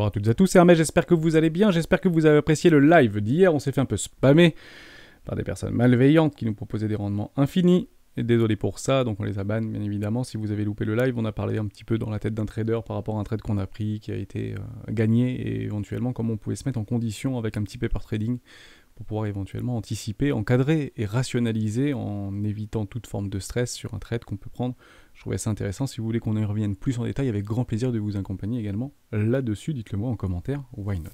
Bonjour à toutes et à tous, c'est Hermès, j'espère que vous allez bien, j'espère que vous avez apprécié le live d'hier, on s'est fait un peu spammer par des personnes malveillantes qui nous proposaient des rendements infinis, et désolé pour ça, donc on les a ban bien évidemment. Si vous avez loupé le live, on a parlé un petit peu dans la tête d'un trader par rapport à un trade qu'on a pris, qui a été gagné, et éventuellement comment on pouvait se mettre en condition avec un petit paper trading pour pouvoir éventuellement anticiper, encadrer et rationaliser en évitant toute forme de stress sur un trade qu'on peut prendre. Je trouvais ça intéressant. Si vous voulez qu'on y revienne plus en détail, avec grand plaisir de vous accompagner également là-dessus. Dites-le moi en commentaire, why not.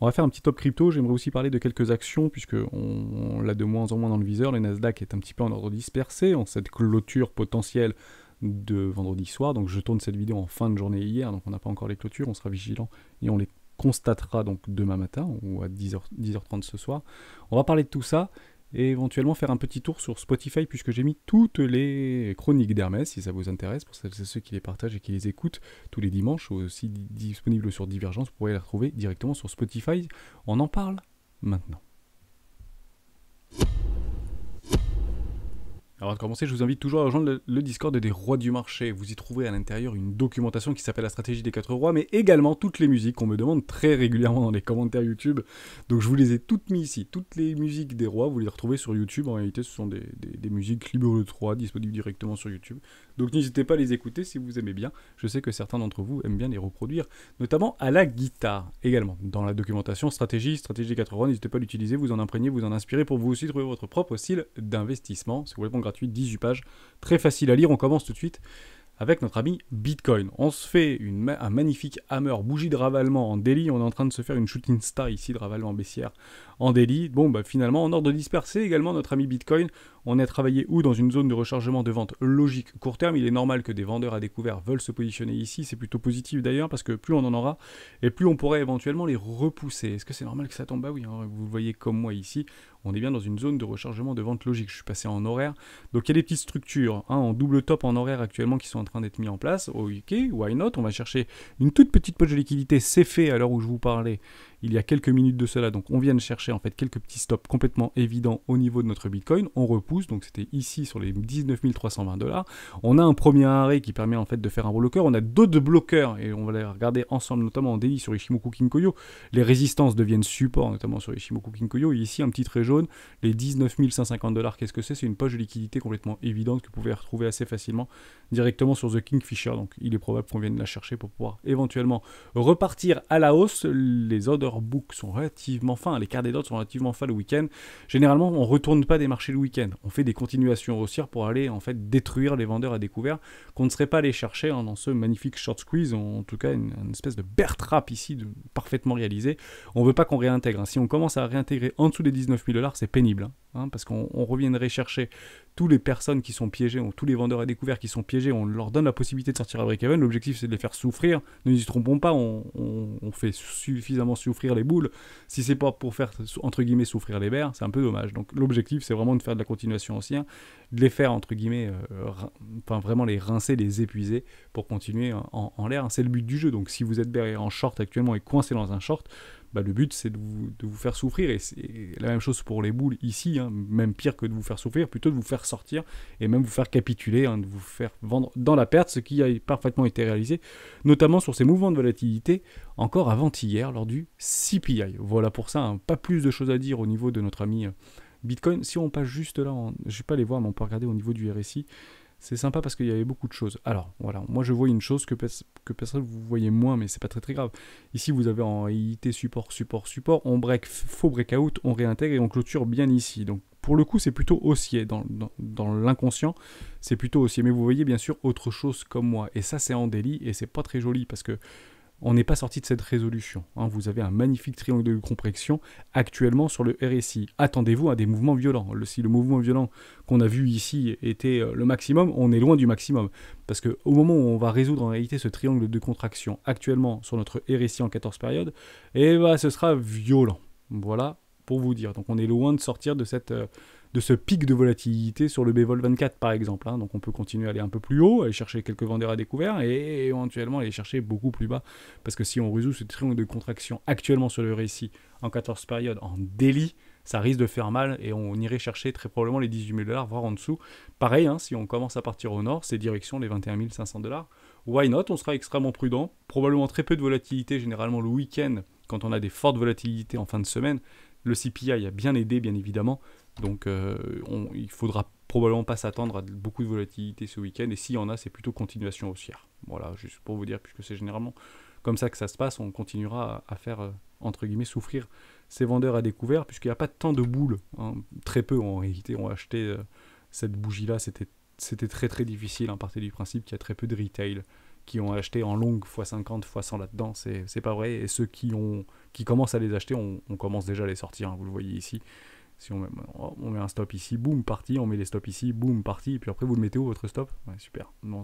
On va faire un petit top crypto. J'aimerais aussi parler de quelques actions, puisque on l'a de moins en moins dans le viseur. Le Nasdaq est un petit peu en ordre dispersé, en cette clôture potentielle de vendredi soir. Donc je tourne cette vidéo en fin de journée hier, donc on n'a pas encore les clôtures. On sera vigilant et on les constatera donc demain matin ou à 10h30 ce soir. On va parler de tout ça et éventuellement faire un petit tour sur Spotify, puisque j'ai mis toutes les chroniques d'Hermès, si ça vous intéresse, pour celles et ceux qui les partagent et qui les écoutent tous les dimanches, aussi disponibles sur Divergence. Vous pourrez les retrouver directement sur Spotify. On en parle maintenant. Avant de commencer, je vous invite toujours à rejoindre le Discord des rois du marché. Vous y trouverez à l'intérieur une documentation qui s'appelle la stratégie des 4 rois, mais également toutes les musiques qu'on me demande très régulièrement dans les commentaires YouTube. Donc je vous les ai toutes mises ici. Toutes les musiques des rois, vous les retrouvez sur YouTube. En réalité, ce sont des musiques libres de 3, disponibles directement sur YouTube. Donc n'hésitez pas à les écouter si vous aimez bien. Je sais que certains d'entre vous aiment bien les reproduire, notamment à la guitare également. Dans la documentation stratégie des 4 rois, n'hésitez pas à l'utiliser, vous en imprégner, vous en inspirer pour vous aussi trouver votre propre style d'investissement. C'est complètement gratuit, 18 pages, très facile à lire. On commence tout de suite avec notre ami Bitcoin. On se fait un magnifique hammer bougie de ravalement en daily. On est en train de se faire une shooting star ici de ravalement baissière en daily. Bon, bah finalement, en ordre dispersé également, notre ami Bitcoin. On est travaillé où dans une zone de rechargement de vente logique court terme. Il est normal que des vendeurs à découvert veulent se positionner ici. C'est plutôt positif d'ailleurs, parce que plus on en aura, et plus on pourrait éventuellement les repousser. Est-ce que c'est normal que ça tombe? Bah oui, hein, vous le voyez comme moi ici. On est bien dans une zone de rechargement de vente logique. Je suis passé en horaire. Donc il y a des petites structures en double top en horaire actuellement qui sont en train d'être mis en place. Ok, why not? On va chercher une toute petite poche de liquidité. C'est fait à l'heure où je vous parlais, il y a quelques minutes de cela. Donc on vient de chercher en fait quelques petits stops complètement évidents au niveau de notre Bitcoin. On repousse, donc c'était ici sur les 19 320 $. On a un premier arrêt qui permet en fait de faire un bloqueur. On a d'autres bloqueurs et on va les regarder ensemble, notamment en daily sur Ichimoku Kinkoyo. Les résistances deviennent support, notamment sur Ichimoku Kinkoyo. Et ici un petit trait jaune, les 19 150 $. Qu'est-ce que c'est? C'est une poche de liquidité complètement évidente que vous pouvez retrouver assez facilement directement sur The Kingfisher. Donc il est probable qu'on vienne la chercher pour pouvoir éventuellement repartir à la hausse. Les order books sont relativement fins, les cartes des dots sont relativement fins le week-end. Généralement, on ne retourne pas des marchés le week-end. On fait des continuations haussières pour aller en fait détruire les vendeurs à découvert qu'on ne serait pas allé chercher dans ce magnifique short squeeze, en tout cas une espèce de bear trap ici parfaitement réalisé. On ne veut pas qu'on réintègre. Si on commence à réintégrer en dessous des 19 000 $, c'est pénible. Parce qu'on reviendrait chercher toutes les personnes qui sont piégées, ou tous les vendeurs à découvert qui sont piégés, on leur donne la possibilité de sortir à break-even. L'objectif, c'est de les faire souffrir. Ne nous y trompons pas, on fait suffisamment souffrir les boules. Si c'est pas pour faire, entre guillemets, souffrir les bears, c'est un peu dommage. Donc l'objectif, c'est vraiment de faire de la continuation ancienne, de les faire, entre guillemets, vraiment les rincer, les épuiser pour continuer en l'air. C'est le but du jeu. Donc si vous êtes bear en short actuellement et coincé dans un short, le but c'est de vous faire souffrir, et c'est la même chose pour les boules ici, même pire que de vous faire souffrir, plutôt de vous faire sortir et même vous faire capituler, de vous faire vendre dans la perte, ce qui a parfaitement été réalisé, notamment sur ces mouvements de volatilité encore avant-hier lors du CPI. Voilà pour ça, pas plus de choses à dire au niveau de notre ami Bitcoin. Si on passe juste là, je ne vais pas les voir, mais on peut regarder au niveau du RSI. C'est sympa parce qu'il y avait beaucoup de choses. Alors, voilà, moi je vois une chose que personne vous voyez moins, mais c'est pas très très grave. Ici, vous avez en IIT support, on break, faux breakout, on réintègre et on clôture bien ici. Donc, pour le coup, c'est plutôt haussier. Dans l'inconscient, c'est plutôt haussier. Mais vous voyez bien sûr autre chose comme moi. Et ça, c'est en daily et c'est pas très joli parce que on n'est pas sorti de cette résolution. Vous avez un magnifique triangle de compression actuellement sur le RSI. Attendez-vous à des mouvements violents. Si le mouvement violent qu'on a vu ici était le maximum, on est loin du maximum. Parce qu'au moment où on va résoudre en réalité ce triangle de contraction actuellement sur notre RSI en 14 périodes, ce sera violent. Voilà pour vous dire. Donc on est loin de sortir de ce pic de volatilité sur le BVOL 24 par exemple. Donc on peut continuer à aller un peu plus haut, aller chercher quelques vendeurs à découvert et éventuellement aller chercher beaucoup plus bas. Parce que si on résout ce triangle de contraction actuellement sur le RSI en 14 périodes en daily, ça risque de faire mal et on irait chercher très probablement les 18 000 $, voire en dessous. Pareil, si on commence à partir au nord, c'est direction les 21 500 $. why not? On sera extrêmement prudent. Probablement très peu de volatilité, généralement le week-end, quand on a des fortes volatilités en fin de semaine. Le CPI a bien aidé, bien évidemment. Donc il faudra probablement pas s'attendre à beaucoup de volatilité ce week-end. Et s'il y en a, c'est plutôt continuation haussière. Voilà, juste pour vous dire, puisque c'est généralement comme ça que ça se passe, on continuera à faire, entre guillemets, souffrir ces vendeurs à découvert, puisqu'il n'y a pas tant de boules. Hein. Très peu, en réalité, ont acheté cette bougie-là. C'était très très difficile, à partir du principe qu'il y a très peu de retail qui ont acheté en longue x50, x100 là-dedans. C'est pas vrai. Et ceux qui commencent à les acheter, on commence déjà à les sortir. Hein. Vous le voyez ici. Si on met un stop ici, boum, parti, on met les stops ici, boum, parti, et puis après vous le mettez où votre stop? Ouais, super. Non,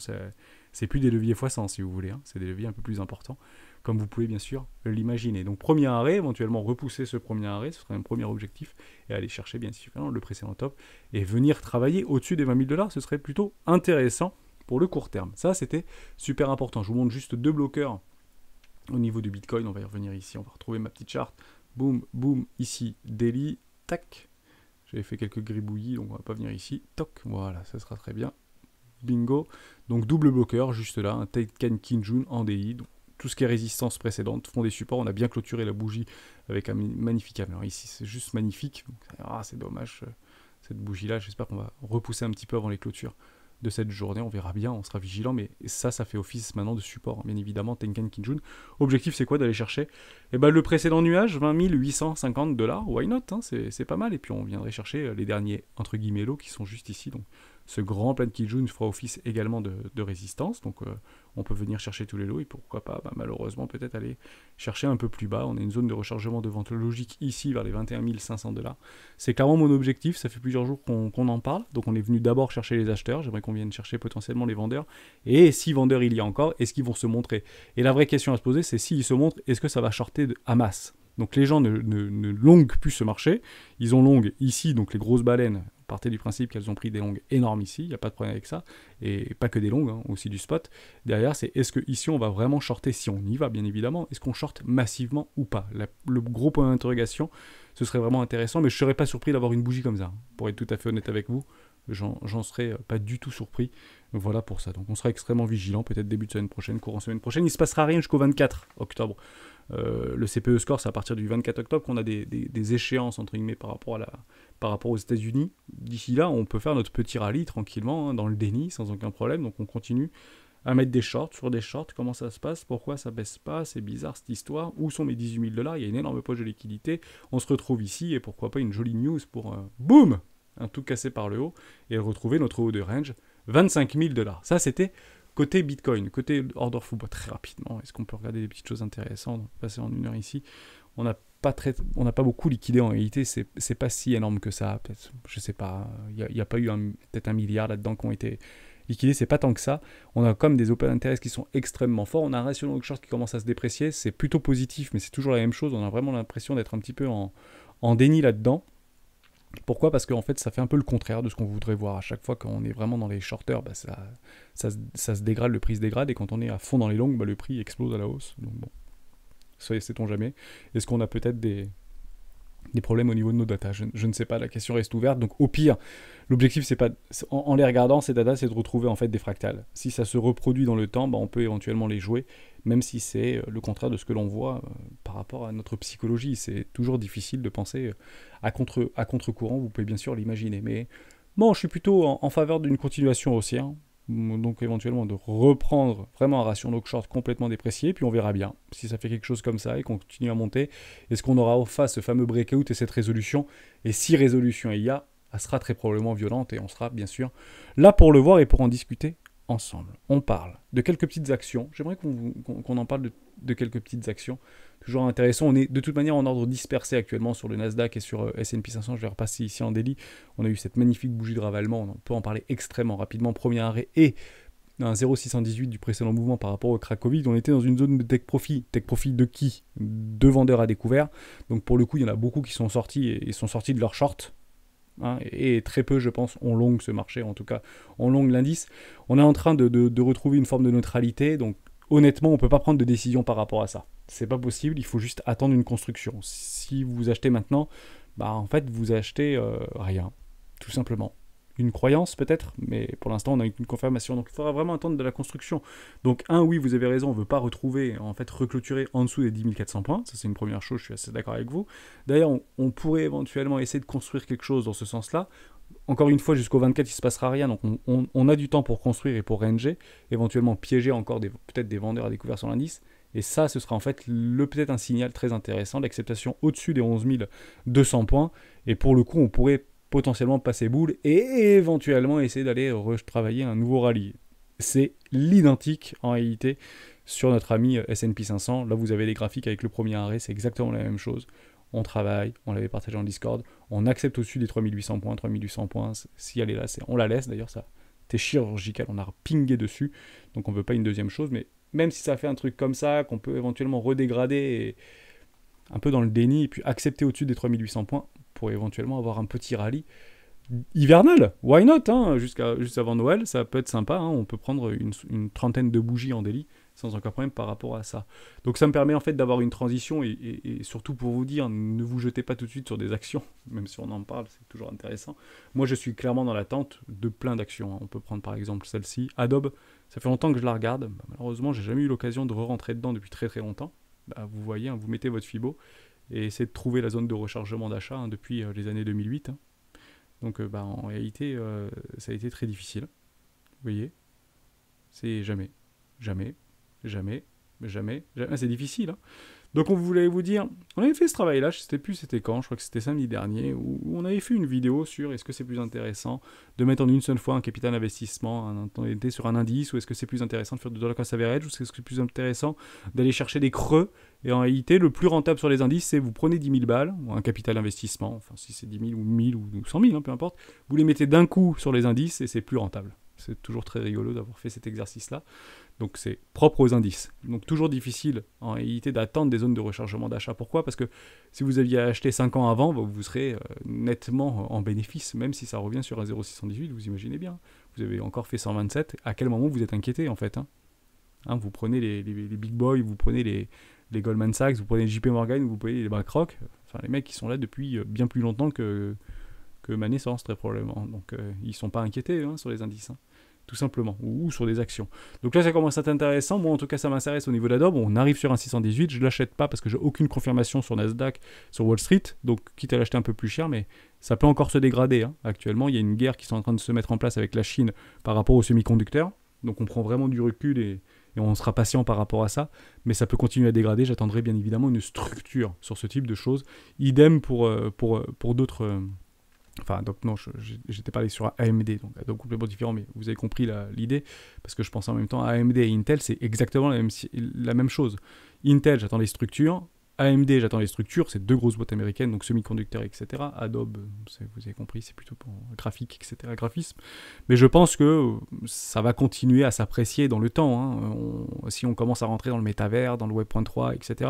c'est plus des leviers x100 si vous voulez, hein. C'est des leviers un peu plus importants, comme vous pouvez bien sûr l'imaginer. Donc premier arrêt, éventuellement repousser ce premier arrêt, ce serait un premier objectif, et aller chercher bien sûr le précédent top, et venir travailler au-dessus des 20 000 $, ce serait plutôt intéressant pour le court terme. Ça c'était super important. Je vous montre juste 2 bloqueurs au niveau du Bitcoin, on va y revenir ici, on va retrouver ma petite charte, boum, boum, ici, daily, tac. J'avais fait quelques gribouillis, donc on va pas venir ici. Toc, voilà, ça sera très bien. Bingo. Donc double bloqueur, juste là, un Tenkan Kinjun en DI. Donc, tout ce qui est résistance précédente, font des supports. On a bien clôturé la bougie avec un magnifique avenir. Ici, c'est juste magnifique. C'est dommage, cette bougie-là. J'espère qu'on va repousser un petit peu avant les clôtures de cette journée. On verra bien, on sera vigilant. Mais ça fait office maintenant de support, bien évidemment, Tenkan Kinjun. Objectif, c'est quoi? D'aller chercher le précédent nuage, 20 850 $. Why not, hein, c'est pas mal. Et puis on viendrait chercher les derniers, entre guillemets, lots qui sont juste ici. Donc ce grand plan de Kinjun fera office également de résistance. Donc on peut venir chercher tous les lots. Et pourquoi pas, malheureusement, peut-être aller chercher un peu plus bas. On a une zone de rechargement de vente logique ici, vers les 21 500 $. C'est clairement mon objectif. Ça fait plusieurs jours qu'on en parle. Donc on est venu d'abord chercher les acheteurs. J'aimerais qu'on vienne chercher potentiellement les vendeurs. Et si vendeurs il y a encore, est-ce qu'ils vont se montrer? Et la vraie question à se poser, c'est s'ils se montrent, est-ce que ça va shorter à masse? Donc les gens ne longuent plus ce marché. Ils ont longue ici, donc les grosses baleines, partez du principe qu'elles ont pris des longues énormes ici, il n'y a pas de problème avec ça, et pas que des longues, hein, aussi du spot. Derrière, c'est est-ce que ici on va vraiment shorter? Si on y va, bien évidemment, est-ce qu'on shorte massivement ou pas? Le gros point d'interrogation, ce serait vraiment intéressant, mais je ne serais pas surpris d'avoir une bougie comme ça, hein. Pour être tout à fait honnête avec vous, j'en serais pas du tout surpris. Voilà pour ça. Donc on sera extrêmement vigilant, peut-être début de semaine prochaine, courant semaine prochaine. Il ne se passera rien jusqu'au 24 octobre. Le CPE score, c'est à partir du 24 octobre qu'on a des échéances, entre guillemets, par rapport aux États-Unis. D'ici là, on peut faire notre petit rallye tranquillement, hein, dans le déni, sans aucun problème. Donc on continue à mettre des shorts sur des shorts. Comment ça se passe? Pourquoi ça baisse pas? C'est bizarre cette histoire. Où sont mes 18 000 $? Il y a une énorme poche de liquidité. On se retrouve ici, et pourquoi pas une jolie news pour boum, un tout cassé par le haut, et retrouver notre haut de range, 25 000 $. Ça, c'était côté Bitcoin. Côté order flow, très rapidement, est-ce qu'on peut regarder des petites choses intéressantes? Passer en une heure ici. On n'a pas beaucoup liquidé en réalité, c'est pas si énorme que ça. Peut-être, je sais pas, il n'y a pas eu peut-être 1 milliard là-dedans qui ont été liquidés, c'est pas tant que ça. On a comme des open interest qui sont extrêmement forts. On a un ratio long short qui commence à se déprécier. C'est plutôt positif, mais c'est toujours la même chose. On a vraiment l'impression d'être un petit peu en déni là-dedans. Pourquoi? Parce qu'en fait, ça fait un peu le contraire de ce qu'on voudrait voir. À chaque fois qu'on est vraiment dans les shorters, ça se dégrade, le prix se dégrade, et quand on est à fond dans les longues, le prix explose à la hausse. Donc bon, sait-on jamais. Est-ce qu'on a peut-être des problèmes au niveau de nos datas? Je ne sais pas, la question reste ouverte. Donc au pire, l'objectif, c'est pas, en les regardant, ces datas, c'est de retrouver en fait des fractales. Si ça se reproduit dans le temps, on peut éventuellement les jouer, même si c'est le contraire de ce que l'on voit par rapport à notre psychologie. C'est toujours difficile de penser à contre-courant, vous pouvez bien sûr l'imaginer. Mais bon, je suis plutôt en faveur d'une continuation haussière, donc éventuellement de reprendre vraiment un ratio long short complètement déprécié, puis on verra bien si ça fait quelque chose comme ça et qu'on continue à monter. Est-ce qu'on aura en face ce fameux breakout et cette résolution? Et si résolution il y a, elle sera très probablement violente, et on sera bien sûr là pour le voir et pour en discuter ensemble. On parle de quelques petites actions. J'aimerais qu'on en parle de quelques petites actions. Toujours intéressant. On est de toute manière en ordre dispersé actuellement sur le Nasdaq et sur S&P 500. Je vais repasser ici en daily. On a eu cette magnifique bougie de ravalement. On peut en parler extrêmement rapidement. Premier arrêt et un 0,618 du précédent mouvement par rapport au crack Covid. On était dans une zone de take profit. Take profit de qui? De vendeurs à découvert. Donc pour le coup, il y en a beaucoup qui sont sortis et sont sortis de leur short. Et très peu, je pense, on longue ce marché, en tout cas, on longue l'indice. On est en train de retrouver une forme de neutralité, donc honnêtement, on ne peut pas prendre de décision par rapport à ça. C'est pas possible, il faut juste attendre une construction. Si vous achetez maintenant, en fait, vous achetez rien, tout simplement. une croyance peut-être, mais pour l'instant on a une confirmation, donc il faudra vraiment attendre de la construction. Donc oui, vous avez raison, on ne veut pas retrouver, en fait reclôturer en dessous des 10 400 points, ça c'est une première chose, je suis assez d'accord avec vous. D'ailleurs, on pourrait éventuellement essayer de construire quelque chose dans ce sens-là. Encore une fois, jusqu'au 24, il ne se passera rien, donc on a du temps pour construire et pour ranger, éventuellement piéger encore peut-être des vendeurs à découvert sur l'indice, et ça, ce sera en fait peut-être un signal très intéressant, l'acceptation au-dessus des 11 200 points, et pour le coup, on pourrait potentiellement passer boule et éventuellement essayer d'aller retravailler un nouveau rallye. C'est l'identique en réalité sur notre ami S&P 500. Là, vous avez les graphiques avec le premier arrêt, c'est exactement la même chose. On travaille, on l'avait partagé en Discord, on accepte au-dessus des 3800 points, 3800 points, si elle est là, on la laisse d'ailleurs, ça c'était chirurgical, on a pingé dessus, donc on ne veut pas une deuxième chose, mais même si ça fait un truc comme ça, qu'on peut éventuellement redégrader et un peu dans le déni, et puis accepter au-dessus des 3800 points, pour éventuellement avoir un petit rallye hivernal, why not, hein, juste avant Noël, ça peut être sympa, hein, on peut prendre une trentaine de bougies en délit, sans aucun problème par rapport à ça. Donc ça me permet en fait d'avoir une transition, et surtout pour vous dire, ne vous jetez pas tout de suite sur des actions, même si on en parle, c'est toujours intéressant. Moi je suis clairement dans l'attente de plein d'actions, hein. On peut prendre par exemple celle-ci, Adobe, ça fait longtemps que je la regarde, malheureusement j'ai jamais eu l'occasion de re-rentrer dedans depuis très très longtemps. Vous voyez, hein, vous mettez votre Fibo, et essayez de trouver la zone de rechargement d'achat, hein, depuis les années 2008. Hein. Donc en réalité, ça a été très difficile. Vous voyez, c'est jamais, jamais, jamais, jamais, jamais. C'est difficile. Hein. Donc on voulait vous dire, on avait fait ce travail-là, je ne sais plus c'était quand, je crois que c'était samedi dernier, où on avait fait une vidéo sur est-ce que c'est plus intéressant de mettre en une seule fois un capital investissement sur un indice, ou est-ce que c'est plus intéressant de faire de dollar cost average, ou est-ce que c'est plus intéressant d'aller chercher des creux. Et en réalité, le plus rentable sur les indices, c'est vous prenez 10 000 balles, ou un capital investissement, enfin si c'est 10 000 ou 1000 ou 100 000, hein, peu importe, vous les mettez d'un coup sur les indices et c'est plus rentable. C'est toujours très rigolo d'avoir fait cet exercice-là. Donc c'est propre aux indices. Donc toujours difficile en réalité d'attendre des zones de rechargement d'achat. Pourquoi ? Parce que si vous aviez acheté 5 ans avant, vous serez nettement en bénéfice, même si ça revient sur un 0,618, vous imaginez bien. Vous avez encore fait 127, à quel moment vous êtes inquiété en fait, hein, vous prenez les big boys, vous prenez les Goldman Sachs, vous prenez les JP Morgan, vous prenez les BlackRock, enfin les mecs qui sont là depuis bien plus longtemps que ma naissance très probablement. Donc ils sont pas inquiétés, hein, sur les indices. Hein. Tout simplement, ou sur des actions. Donc là, ça commence à être intéressant. Moi, en tout cas, ça m'intéresse au niveau d'Adobe. On arrive sur un 618, je ne l'achète pas parce que j'ai aucune confirmation sur Nasdaq, sur Wall Street, donc quitte à l'acheter un peu plus cher, mais ça peut encore se dégrader. Hein. Actuellement, il y a une guerre qui est en train de se mettre en place avec la Chine par rapport aux semi-conducteurs, donc on prend vraiment du recul et on sera patient par rapport à ça, mais ça peut continuer à dégrader. J'attendrai bien évidemment une structure sur ce type de choses. Idem pour d'autres... Enfin, donc non, j'étais pas allé sur AMD, donc complètement différent, mais vous avez compris l'idée, parce que je pense en même temps à AMD et Intel, c'est exactement la même chose. Intel, j'attends les structures, AMD, j'attends les structures, c'est deux grosses boîtes américaines, donc semi-conducteurs, etc. Adobe, vous avez compris, c'est plutôt pour graphique, etc., graphisme. Mais je pense que ça va continuer à s'apprécier dans le temps. Hein. Si on commence à rentrer dans le métavers, dans le Web.3, etc.,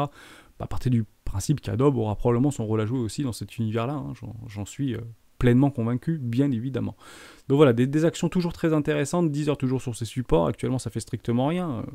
à partir du principe qu'Adobe aura probablement son rôle à jouer aussi dans cet univers-là, hein. J'en suis... pleinement convaincu, bien évidemment. Donc voilà, des actions toujours très intéressantes, 10 heures toujours sur ces supports, actuellement ça fait strictement rien.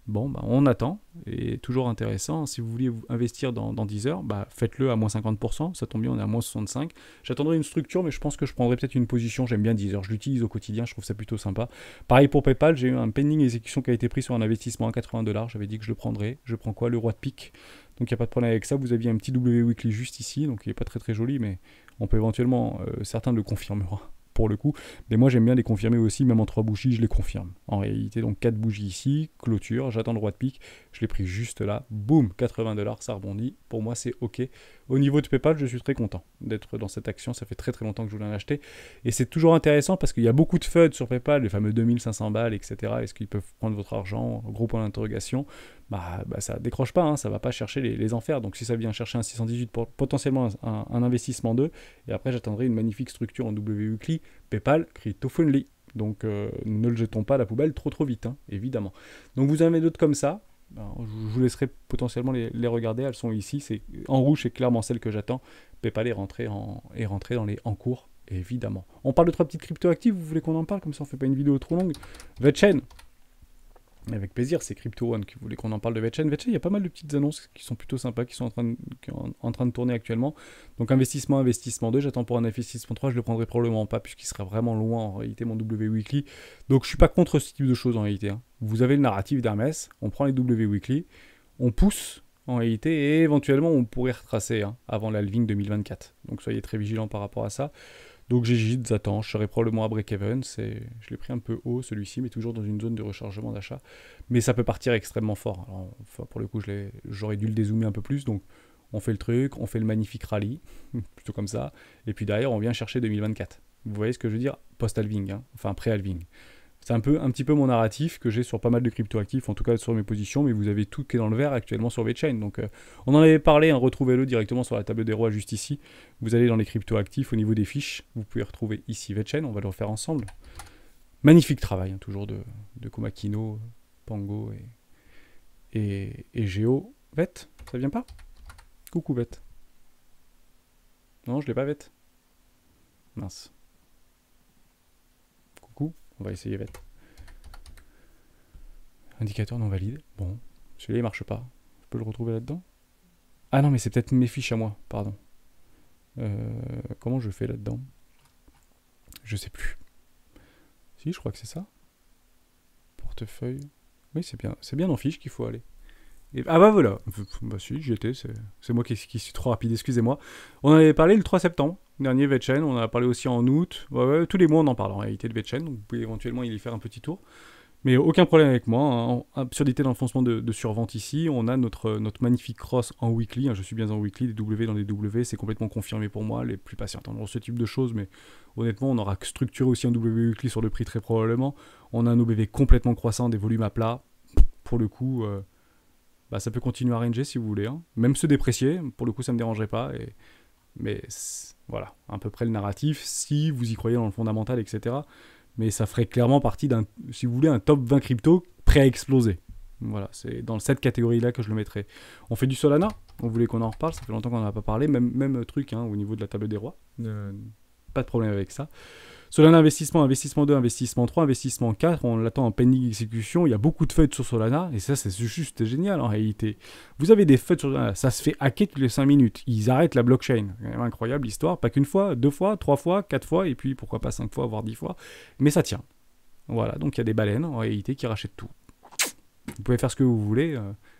Bon, on attend, et toujours intéressant. Si vous voulez investir dans 10 heures, faites-le à moins 50%, ça tombe bien, on est à moins 65. J'attendrai une structure, mais je pense que je prendrai peut-être une position, j'aime bien 10 heures, je l'utilise au quotidien, je trouve ça plutôt sympa. Pareil pour PayPal, j'ai eu un pending exécution qui a été pris sur un investissement à $80, j'avais dit que je le prendrais. Je prends quoi ? Le roi de pique. Donc il n'y a pas de problème avec ça, vous aviez un petit W weekly juste ici, donc il n'est pas très très joli, mais on peut éventuellement, certains le confirmeront pour le coup, mais moi j'aime bien les confirmer aussi, même en 3 bougies, je les confirme. En réalité, donc 4 bougies ici, clôture, j'attends le roi de pique, je l'ai pris juste là, boum, $80, ça rebondit, pour moi c'est ok. Au niveau de PayPal, je suis très content d'être dans cette action, ça fait très très longtemps que je voulais en acheter, et c'est toujours intéressant parce qu'il y a beaucoup de FUD sur PayPal, les fameux 2500 balles, etc. Est-ce qu'ils peuvent prendre votre argent ? Gros point d'interrogation. Ça décroche pas, hein, ça va pas chercher les enfers. Donc si ça vient chercher un 618 pour potentiellement un investissement 2, et après j'attendrai une magnifique structure en W weekly, PayPal, crypto-friendly. Donc ne le jetons pas à la poubelle trop vite, hein, évidemment. Donc vous en avez d'autres comme ça. Alors, je vous laisserai potentiellement les regarder, elles sont ici. C'est en rouge, c'est clairement celle que j'attends. PayPal est rentré dans les en cours, évidemment. On parle de 3 petites crypto actives, vous voulez qu'on en parle, comme ça on fait pas une vidéo trop longue. VeChain. Avec plaisir, c'est Crypto One qui voulait qu'on en parle de VeChain. VeChain, il y a pas mal de petites annonces qui sont plutôt sympas, qui sont en train de tourner actuellement. Donc investissement, investissement 2, j'attends pour un investissement 3, je le prendrai probablement pas puisqu'il sera vraiment loin en réalité mon W Weekly. Donc je suis pas contre ce type de choses en réalité, hein. Vous avez le narratif d'Hermès, on prend les W Weekly, on pousse en réalité et éventuellement on pourrait retracer hein, avant l'halving 2024. Donc soyez très vigilants par rapport à ça. Donc j'hésite, j'attends, je serai probablement à break-even. Je l'ai pris un peu haut celui-ci, mais toujours dans une zone de rechargement d'achat. Mais ça peut partir extrêmement fort. Alors, enfin, pour le coup, j'aurais dû le dézoomer un peu plus. Donc on fait le truc, on fait le magnifique rallye, plutôt comme ça. Et puis derrière, on vient chercher 2024. Vous voyez ce que je veux dire? Post-halving, hein, enfin pré-halving. C'est un petit peu mon narratif que j'ai sur pas mal de crypto-actifs, en tout cas sur mes positions, mais vous avez tout qui est dans le vert actuellement sur VeChain. Donc on en avait parlé, hein, retrouvez-le directement sur la table des rois juste ici. Vous allez dans les crypto-actifs au niveau des fiches, vous pouvez retrouver ici VeChain, on va le refaire ensemble. Magnifique travail, hein, toujours de Komakino, Pango et Géo. Vet, ça vient pas? Coucou Vet. Non, je l'ai pas Vet. Mince. Coucou. On va essayer Vet. Indicateur non valide. Bon, celui-là il marche pas. Je peux le retrouver là-dedans? Ah non, mais c'est peut-être mes fiches à moi, pardon. Comment je fais là-dedans? Je sais plus. Si, je crois que c'est ça. Portefeuille. Oui, c'est bien en fiche qu'il faut aller. Ah bah voilà. Bah si, j'y étais. C'est moi qui suis trop rapide, excusez-moi. On en avait parlé le 3 septembre. Dernier VeChain, on en a parlé aussi en août. Ouais, tous les mois on en parle en réalité de VeChain, donc vous pouvez éventuellement y faire un petit tour. Mais aucun problème avec moi, hein. Absurdité d'enfoncement de survente ici, on a notre magnifique cross en weekly, hein. Je suis bien en weekly, des W dans des W, c'est complètement confirmé pour moi, les plus patients attendront ce type de choses, mais honnêtement on aura structuré aussi un W weekly sur le prix très probablement, on a un OBV complètement croissant, des volumes à plat, pour le coup, bah, ça peut continuer à ranger si vous voulez, hein. Même se déprécier, pour le coup ça ne me dérangerait pas, mais voilà, à peu près le narratif, si vous y croyez dans le fondamental, etc. Mais ça ferait clairement partie d'un, si vous voulez, un top 20 crypto prêt à exploser. Voilà, c'est dans cette catégorie-là que je le mettrais. On fait du Solana, on voulait qu'on en reparle, ça fait longtemps qu'on n'en a pas parlé, même truc hein, au niveau de la table des rois. Pas de problème avec ça. Solana investissement, investissement 2, investissement 3, investissement 4, on l'attend en pending exécution, il y a beaucoup de feuilles sur Solana, et ça c'est juste génial en réalité. Vous avez des feuilles sur Solana, ça se fait hacker toutes les 5 minutes, ils arrêtent la blockchain, c'est quand même incroyable l'histoire, pas qu'une fois, 2 fois, 3 fois, 4 fois, et puis pourquoi pas 5 fois, voire 10 fois, mais ça tient. Voilà, donc il y a des baleines en réalité qui rachètent tout. Vous pouvez faire ce que vous voulez,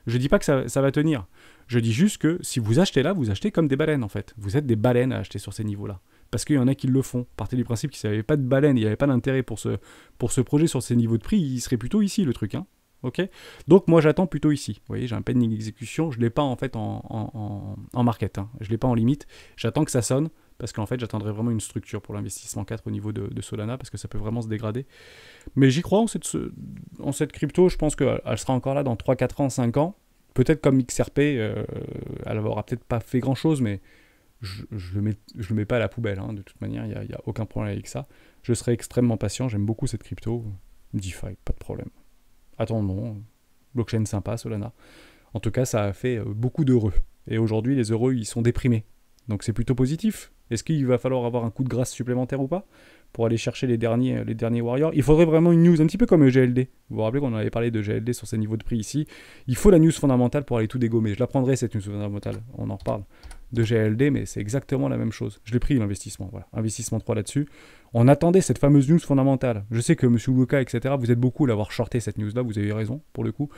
je dis pas que ça va tenir, je dis juste que si vous achetez là, vous achetez comme des baleines en fait, vous êtes des baleines à acheter sur ces niveaux-là. Parce qu'il y en a qui le font. Partez du principe qu'il n'y avait pas de baleine, il n'y avait pas d'intérêt pour ce projet sur ces niveaux de prix, il serait plutôt ici le truc. Hein. Ok. Donc moi j'attends plutôt ici. Vous voyez, j'ai un pending exécution, je ne l'ai pas en fait en market, hein. Je ne l'ai pas en limite. J'attends que ça sonne, parce qu'en fait j'attendrai vraiment une structure pour l'investissement 4 au niveau de Solana, parce que ça peut vraiment se dégrader. Mais j'y crois en cette crypto, je pense qu'elle sera encore là dans 3, 4 ans, 5 ans. Peut-être comme XRP, elle aura peut-être pas fait grand-chose, mais je le mets pas à la poubelle, hein. De toute manière, il n'y a aucun problème avec ça. Je serai extrêmement patient, j'aime beaucoup cette crypto. DeFi, pas de problème. Attendons, blockchain sympa, Solana. En tout cas, ça a fait beaucoup d'heureux. Et aujourd'hui, les heureux, ils sont déprimés. Donc c'est plutôt positif. Est-ce qu'il va falloir avoir un coup de grâce supplémentaire ou pas pour aller chercher les derniers warriors? Il faudrait vraiment une news, un petit peu comme GLD. Vous vous rappelez qu'on avait parlé de GLD sur ces niveaux de prix ici. Il faut la news fondamentale pour aller tout dégommer. Je la prendrai cette news fondamentale, on en reparle de GLD, mais c'est exactement la même chose. Je l'ai pris l'investissement, voilà. Investissement 3 là-dessus. On attendait cette fameuse news fondamentale. Je sais que M. Luca, etc., vous êtes beaucoup à l'avoir shorté cette news-là, vous avez raison, pour le coup.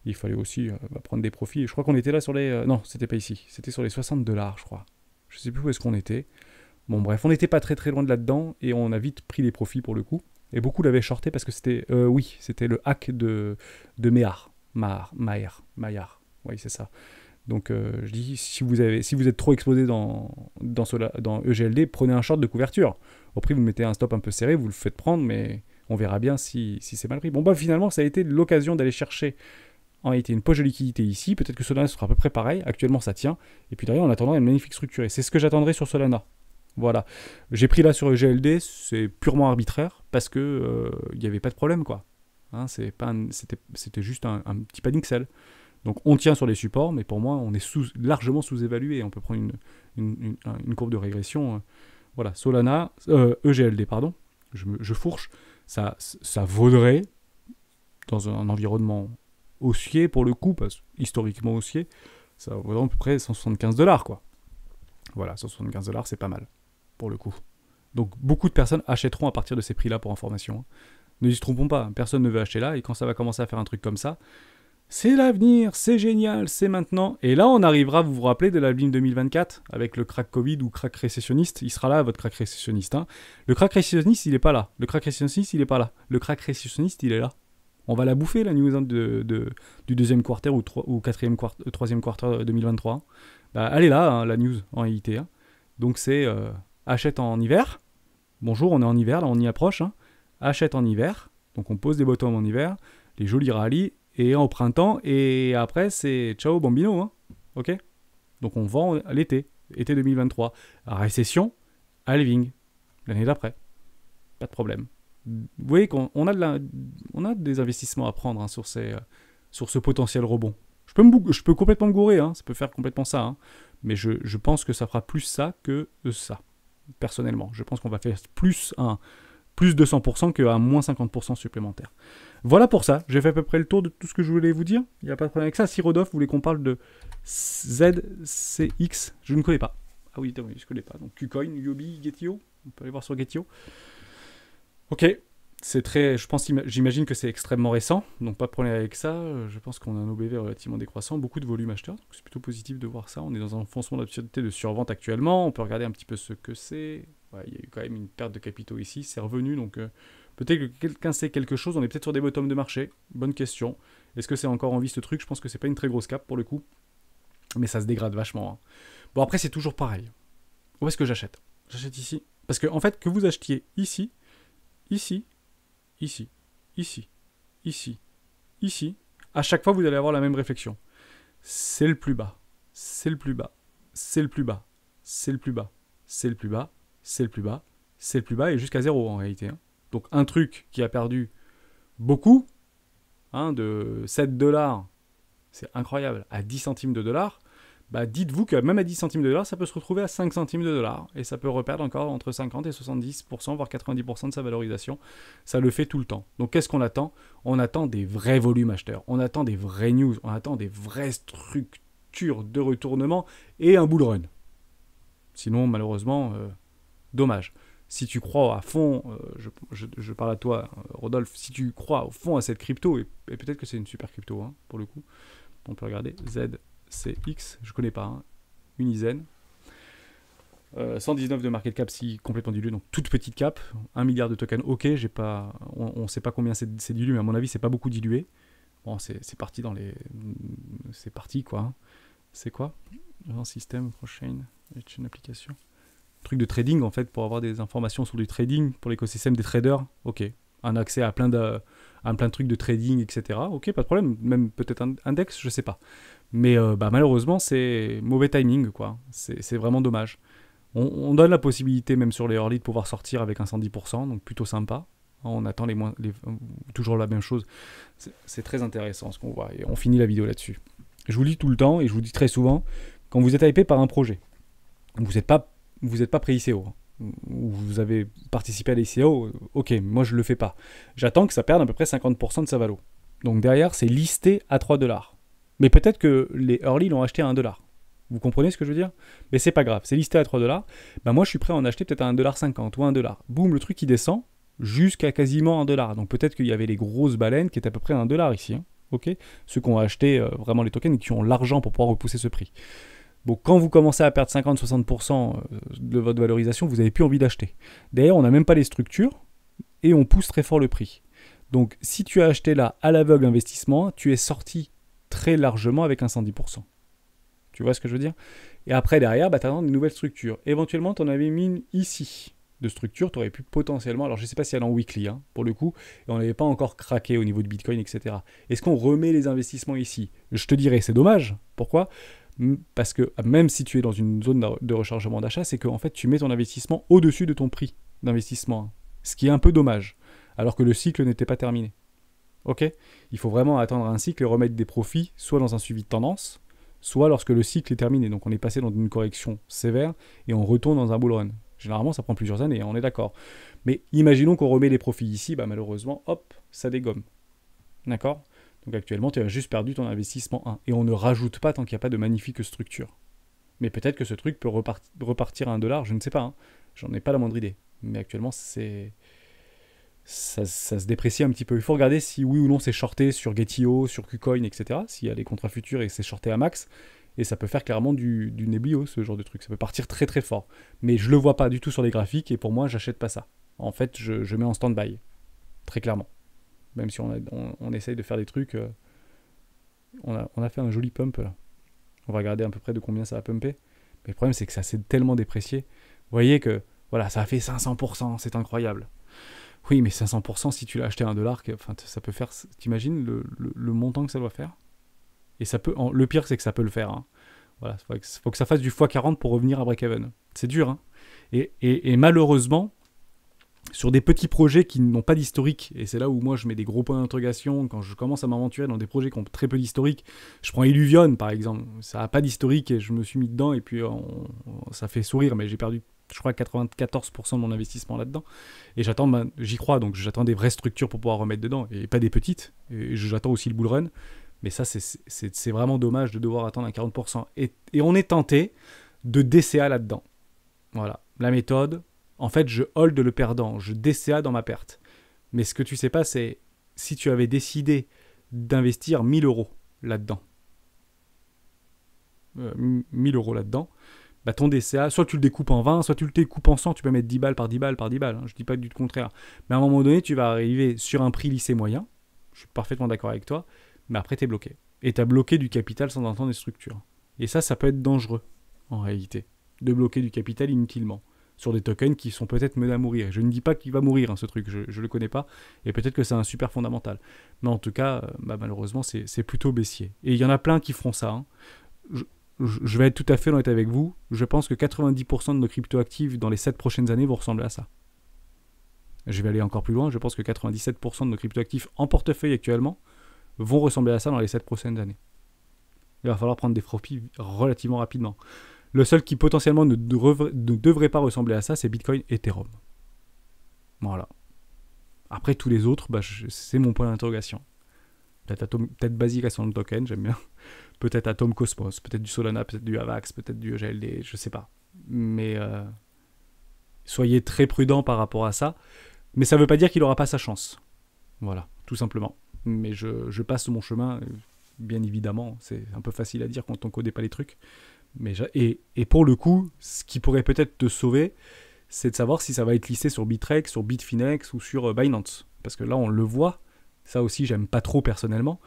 Il fallait aussi prendre des profits. Et je crois qu'on était là sur les... non, c'était pas ici. C'était sur les $60, je crois. Je sais plus où est-ce qu'on était. Bon bref, on n'était pas très très loin de là-dedans, et on a vite pris des profits pour le coup. Et beaucoup l'avaient shorté parce que c'était... oui, c'était le hack de Maillard. Oui, c'est ça. Donc je dis, si vous êtes trop exposé dans EGLD, prenez un short de couverture. Au prix, vous mettez un stop un peu serré, vous le faites prendre, mais on verra bien si c'est mal pris. Bon, bah finalement, ça a été l'occasion d'aller chercher en réalité une poche de liquidité ici. Peut-être que Solana sera à peu près pareil. Actuellement, ça tient. Et puis derrière, en attendant, il y a une magnifique structurée. C'est ce que j'attendrai sur Solana. Voilà. J'ai pris là sur EGLD, c'est purement arbitraire, parce que il n'y avait pas de problème, quoi. Hein, c'était juste un petit panic sell. Donc on tient sur les supports, mais pour moi, on est largement sous-évalué. On peut prendre une courbe de régression. Voilà, Solana, EGLD, pardon, je fourche, ça vaudrait dans un environnement haussier pour le coup, parce que historiquement haussier, ça vaut à peu près 175 $, quoi. Voilà, 175 $, c'est pas mal, pour le coup. Donc beaucoup de personnes achèteront à partir de ces prix-là pour information. Hein. Ne se trompons pas, personne ne veut acheter là, et quand ça va commencer à faire un truc comme ça, c'est l'avenir, c'est génial, c'est maintenant. Et là, on arrivera, vous vous rappelez, de la ligne 2024, avec le crack Covid ou crack récessionniste. Il sera là, votre crack récessionniste. Hein. Le crack récessionniste, il n'est pas là. Le crack récessionniste, il n'est pas là. Le crack récessionniste, il est là. On va la bouffer, la news du deuxième quarter ou troisième quarter 2023. Hein. Bah, elle est là, hein, la news, en réalité. Hein. Donc c'est achète en hiver. Bonjour, on est en hiver, là, on y approche. Hein. Achète en hiver. Donc on pose des bottoms en hiver. Les jolis rallyes. Et au printemps, et après, c'est ciao bambino, hein. Ok. Donc on vend l'été, été 2023. À récession, halving, l'année d'après. Pas de problème. Vous voyez qu'on on a des investissements à prendre hein, sur ce potentiel rebond. Je peux complètement me gourer, hein, ça peut faire complètement ça. Hein. Mais je pense que ça fera plus ça que ça, personnellement. Je pense qu'on va faire plus de 100% qu'un moins 50% supplémentaire. Voilà pour ça, j'ai fait à peu près le tour de tout ce que je voulais vous dire. Il n'y a pas de problème avec ça. Si Rodolphe voulait qu'on parle de ZCX, je ne connais pas. Ah oui, je ne connais pas. Donc Qcoin, Yobi, Getio, on peut aller voir sur Getio. Ok, c'est très, j'imagine que c'est extrêmement récent, donc pas de problème avec ça. Je pense qu'on a un OBV relativement décroissant, beaucoup de volume acheteur, donc c'est plutôt positif de voir ça. On est dans un enfoncement d'absurdité de survente actuellement. On peut regarder un petit peu ce que c'est. Ouais, il y a eu quand même une perte de capitaux ici, c'est revenu, donc peut-être que quelqu'un sait quelque chose. On est peut-être sur des bottoms de marché. Bonne question. Est-ce que c'est encore en vie ce truc? Je pense que c'est pas une très grosse cap pour le coup, mais ça se dégrade vachement. Hein. Bon après c'est toujours pareil. Où est-ce que j'achète? J'achète ici, parce que en fait que vous achetiez ici, ici, ici, ici, ici, ici, à chaque fois vous allez avoir la même réflexion. C'est le plus bas, c'est le plus bas, c'est le plus bas, c'est le plus bas, c'est le plus bas, c'est le plus bas, c'est le plus bas et jusqu'à 0 en réalité. Hein. Donc un truc qui a perdu beaucoup, hein, de 7 $, c'est incroyable, à 10 centimes de dollars, bah dites-vous que même à 10 centimes de dollars, ça peut se retrouver à 5 centimes de dollars. Et ça peut reperdre encore entre 50 et 70%, voire 90% de sa valorisation. Ça le fait tout le temps. Donc qu'est-ce qu'on attend? On attend des vrais volumes acheteurs. On attend des vraies news. On attend des vraies structures de retournement et un bull run. Sinon, malheureusement, dommage. Si tu crois à fond, je parle à toi, Rodolphe, si tu crois au fond à cette crypto, et peut-être que c'est une super crypto, hein, pour le coup, on peut regarder ZCX, je connais pas, hein, Unizen, 119 de market cap si complètement dilué, donc toute petite cap, 1 milliard de tokens, ok, on ne sait pas combien c'est dilué, mais à mon avis c'est pas beaucoup dilué. Bon, c'est parti dans les... C'est parti quoi. Hein. C'est quoi? Un système, cross-chain, une application. Truc de trading en fait, pour avoir des informations sur du trading, pour l'écosystème des traders, ok. Un accès à plein de trucs de trading, etc. Ok, pas de problème, même peut-être un index, je sais pas. Mais malheureusement, c'est mauvais timing, quoi. C'est vraiment dommage. On donne la possibilité, même sur les early, de pouvoir sortir avec un 110%, donc plutôt sympa. On attend toujours la même chose. C'est très intéressant ce qu'on voit. Et on finit la vidéo là-dessus. Je vous le dis tout le temps, et je vous le dis très souvent, quand vous êtes hypé par un projet, vous n'êtes pas pré-ICO, ou vous avez participé à l'ICO, ok, moi je ne le fais pas. J'attends que ça perde à peu près 50% de sa valo. Donc derrière, c'est listé à 3 $. Mais peut-être que les early l'ont acheté à 1 $. Vous comprenez ce que je veux dire? Mais c'est pas grave, c'est listé à 3 $. Ben moi je suis prêt à en acheter peut-être à 1,50 $ ou 1 $. Boum, le truc qui descend jusqu'à quasiment 1 $. Donc peut-être qu'il y avait les grosses baleines qui étaient à peu près à 1 $ ici. Hein. Ok, ceux qui ont acheté vraiment les tokens et qui ont l'argent pour pouvoir repousser ce prix. Bon, quand vous commencez à perdre 50-60% de votre valorisation, vous n'avez plus envie d'acheter. D'ailleurs, on n'a même pas les structures et on pousse très fort le prix. Donc, si tu as acheté là à l'aveugle investissement, tu es sorti très largement avec un 110%. Tu vois ce que je veux dire? Et après, derrière, tu attends des nouvelles structures. Éventuellement, tu en avais mis une ici de structure, tu aurais pu potentiellement, alors je ne sais pas si elle est en weekly, hein, pour le coup, et on n'avait pas encore craqué au niveau de Bitcoin, etc. Est-ce qu'on remet les investissements ici? Je te dirais, c'est dommage. Pourquoi? Parce que même si tu es dans une zone de rechargement d'achat, c'est qu'en fait tu mets ton investissement au-dessus de ton prix d'investissement, hein. Ce qui est un peu dommage, alors que le cycle n'était pas terminé. Ok? Il faut vraiment attendre un cycle et remettre des profits, soit dans un suivi de tendance, soit lorsque le cycle est terminé. Donc on est passé dans une correction sévère et on retourne dans un bull run. Généralement ça prend plusieurs années, on est d'accord. Mais imaginons qu'on remet les profits ici, malheureusement, hop, ça dégomme. D'accord? Donc actuellement, tu as juste perdu ton investissement 1. Et on ne rajoute pas tant qu'il n'y a pas de magnifique structure. Mais peut-être que ce truc peut repartir à 1 $, je ne sais pas. Hein. J'en ai pas la moindre idée. Mais actuellement, ça se déprécie un petit peu. Il faut regarder si oui ou non c'est shorté sur Getio, sur KuCoin, etc. S'il y a des contrats futurs et c'est shorté à max. Et ça peut faire clairement du néblio, ce genre de truc. Ça peut partir très très fort. Mais je le vois pas du tout sur les graphiques et pour moi, j'achète pas ça. En fait, je mets en stand-by. Très clairement. Même si on essaye de faire des trucs. On a fait un joli pump là. On va regarder à peu près de combien ça a pumpé. Mais le problème, c'est que ça s'est tellement déprécié. Vous voyez que voilà, ça a fait 500%, c'est incroyable. Oui, mais 500%, si tu l'as acheté à 1 $, ça peut faire. T'imagines le montant que ça doit faire? Et ça peut. Le pire, c'est que ça peut le faire. Hein. Voilà, faut que ça fasse du x40 pour revenir à break-even. C'est dur. Hein. Et malheureusement, sur des petits projets qui n'ont pas d'historique, et c'est là où moi je mets des gros points d'interrogation quand je commence à m'aventurer dans des projets qui ont très peu d'historique. Je prends Illuvion par exemple, ça n'a pas d'historique et je me suis mis dedans et puis ça fait sourire, mais j'ai perdu je crois 94% de mon investissement là-dedans. Et j'y crois, donc j'attends des vraies structures pour pouvoir remettre dedans, et pas des petites. Et j'attends aussi le bull run, mais ça c'est vraiment dommage de devoir attendre un 40%. Et on est tenté de DCA là-dedans. Voilà, la méthode. En fait, je hold le perdant, je DCA dans ma perte. Mais ce que tu sais pas, c'est si tu avais décidé d'investir 1000 euros là-dedans, 1000 euros là-dedans, bah ton DCA, soit tu le découpes en 20, soit tu le découpes en 100, tu peux mettre 10 balles par 10 balles par 10 balles. Hein, je dis pas du tout le contraire. Mais à un moment donné, tu vas arriver sur un prix lycée moyen, je suis parfaitement d'accord avec toi, mais après, tu es bloqué. Et tu as bloqué du capital sans entendre des structures. Et ça peut être dangereux, en réalité, de bloquer du capital inutilement sur des tokens qui sont peut-être menés à mourir. Je ne dis pas qu'il va mourir, hein, ce truc, je ne le connais pas, et peut-être que c'est un super fondamental. Mais en tout cas, malheureusement, c'est plutôt baissier. Et il y en a plein qui feront ça. Hein. Je vais être tout à fait honnête avec vous, je pense que 90% de nos cryptoactifs dans les 7 prochaines années vont ressembler à ça. Je vais aller encore plus loin, je pense que 97% de nos cryptoactifs en portefeuille actuellement vont ressembler à ça dans les 7 prochaines années. Il va falloir prendre des profits relativement rapidement. Le seul qui potentiellement ne devrait pas ressembler à ça, c'est Bitcoin et Ethereum. Voilà. Après, tous les autres, c'est mon point d'interrogation. Peut-être Basic à son token, j'aime bien. Peut-être Atom Cosmos, peut-être du Solana, peut-être du Avax, peut-être du EGLD, je sais pas. Mais soyez très prudents par rapport à ça. Mais ça ne veut pas dire qu'il n'aura pas sa chance. Voilà, tout simplement. Mais je passe mon chemin, bien évidemment. C'est un peu facile à dire quand on ne connaît pas les trucs. Et pour le coup, ce qui pourrait peut-être te sauver, c'est de savoir si ça va être listé sur Bittrex, sur Bitfinex ou sur Binance. Parce que là, on le voit. Ça aussi, j'aime pas trop personnellement.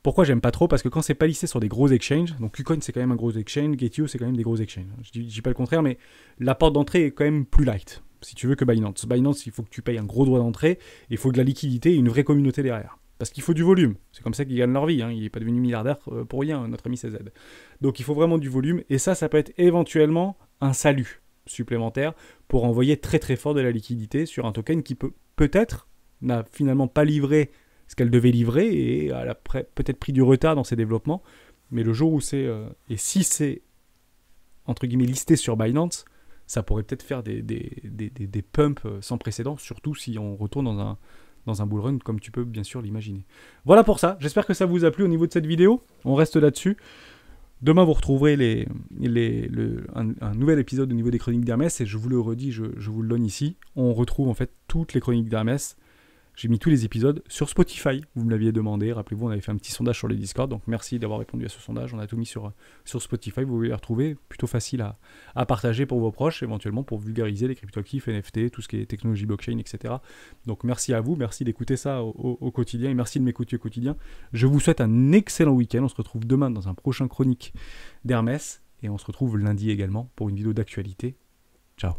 Pourquoi j'aime pas trop? Parce que quand c'est pas listé sur des gros exchanges, donc KuCoin c'est quand même un gros exchange, Getio c'est quand même des gros exchanges. Je dis pas le contraire, mais la porte d'entrée est quand même plus light, si tu veux, que Binance. Binance, il faut que tu payes un gros droit d'entrée, il faut de la liquidité et une vraie communauté derrière. Parce qu'il faut du volume. C'est comme ça qu'ils gagnent leur vie. Hein. Il n'est pas devenu milliardaire pour rien, notre ami CZ. Donc il faut vraiment du volume. Et ça peut être éventuellement un salut supplémentaire pour envoyer très très fort de la liquidité sur un token qui peut-être n'a finalement pas livré ce qu'elle devait livrer et elle a peut-être pris du retard dans ses développements. Mais le jour où c'est... et si c'est, entre guillemets, listé sur Binance, ça pourrait peut-être faire des pumps sans précédent, surtout si on retourne dans un bull run, comme tu peux bien sûr l'imaginer. Voilà pour ça. J'espère que ça vous a plu au niveau de cette vidéo. On reste là-dessus. Demain, vous retrouverez un nouvel épisode au niveau des chroniques d'Hermès. Et je vous le redis, je vous le donne ici. On retrouve en fait toutes les chroniques d'Hermès. J'ai mis tous les épisodes sur Spotify. Vous me l'aviez demandé. Rappelez-vous, on avait fait un petit sondage sur le Discord. Donc merci d'avoir répondu à ce sondage. On a tout mis sur Spotify. Vous pouvez les retrouver. Plutôt facile à partager pour vos proches, éventuellement pour vulgariser les cryptoactifs, NFT, tout ce qui est technologie blockchain, etc. Donc merci à vous. Merci d'écouter ça au quotidien. Et merci de m'écouter au quotidien. Je vous souhaite un excellent week-end. On se retrouve demain dans un prochain chronique d'Hermès. Et on se retrouve lundi également pour une vidéo d'actualité. Ciao.